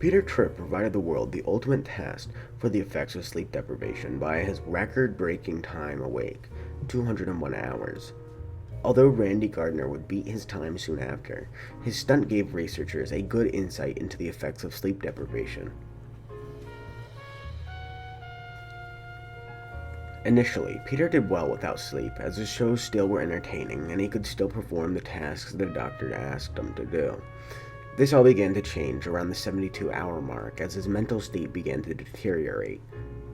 Peter Tripp provided the world the ultimate test for the effects of sleep deprivation by his record-breaking time awake, 201 hours. Although Randy Gardner would beat his time soon after, his stunt gave researchers a good insight into the effects of sleep deprivation. Initially, Peter did well without sleep, as his shows still were entertaining and he could still perform the tasks the doctor asked him to do. This all began to change around the 72-hour mark as his mental state began to deteriorate.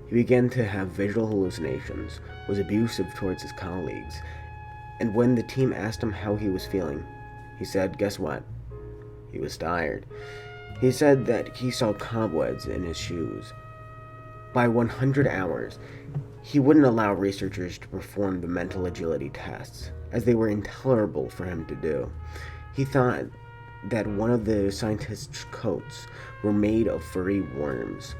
He began to have visual hallucinations, was abusive towards his colleagues, and when the team asked him how he was feeling, he said, guess what? He was tired. He said that he saw cobwebs in his shoes. By 100 hours, he wouldn't allow researchers to perform the mental agility tests, as they were intolerable for him to do. He thought that one of the scientists' coats were made of furry worms.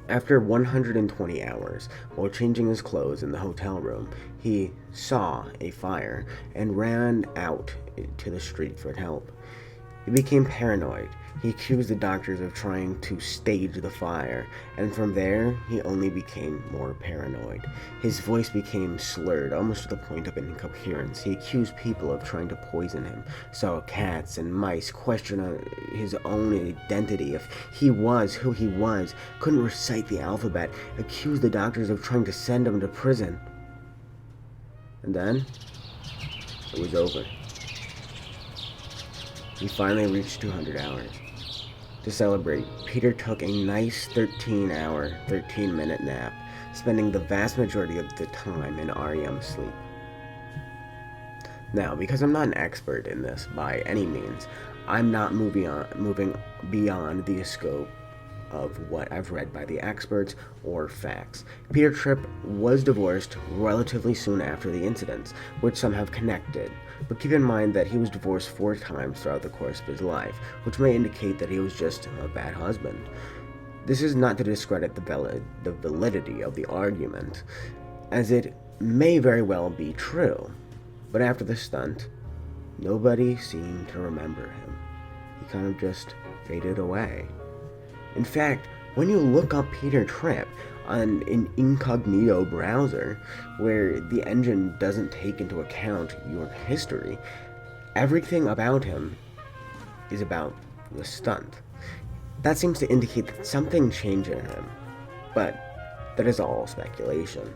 After 120 hours, while changing his clothes in the hotel room, he saw a fire and ran out to the street for help. He became paranoid. He accused the doctors of trying to stage the fire, and from there, he only became more paranoid. His voice became slurred, almost to the point of incoherence. He accused people of trying to poison him, saw cats and mice, questioned his own identity, if he was who he was, couldn't recite the alphabet, accused the doctors of trying to send him to prison. And then, it was over. He finally reached 200 hours. To celebrate, Peter took a nice 13-hour, 13-minute nap, spending the vast majority of the time in REM sleep. Now, because I'm not an expert in this by any means, I'm not moving beyond the scope of what I've read by the experts or facts. Peter Tripp was divorced relatively soon after the incidents, which some have connected, but keep in mind that he was divorced 4 times throughout the course of his life, which may indicate that he was just a bad husband. This is not to discredit the validity of the argument, as it may very well be true, but after the stunt, nobody seemed to remember him. He kind of just faded away. In fact, when you look up Peter Tripp on an incognito browser, where the engine doesn't take into account your history, everything about him is about the stunt. That seems to indicate that something changed in him, but that is all speculation.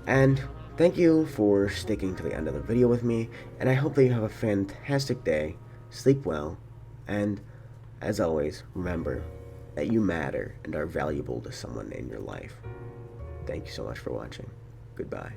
And thank you for sticking to the end of the video with me, and I hope that you have a fantastic day, sleep well, and as always, remember that you matter and are valuable to someone in your life. Thank you so much for watching. Goodbye.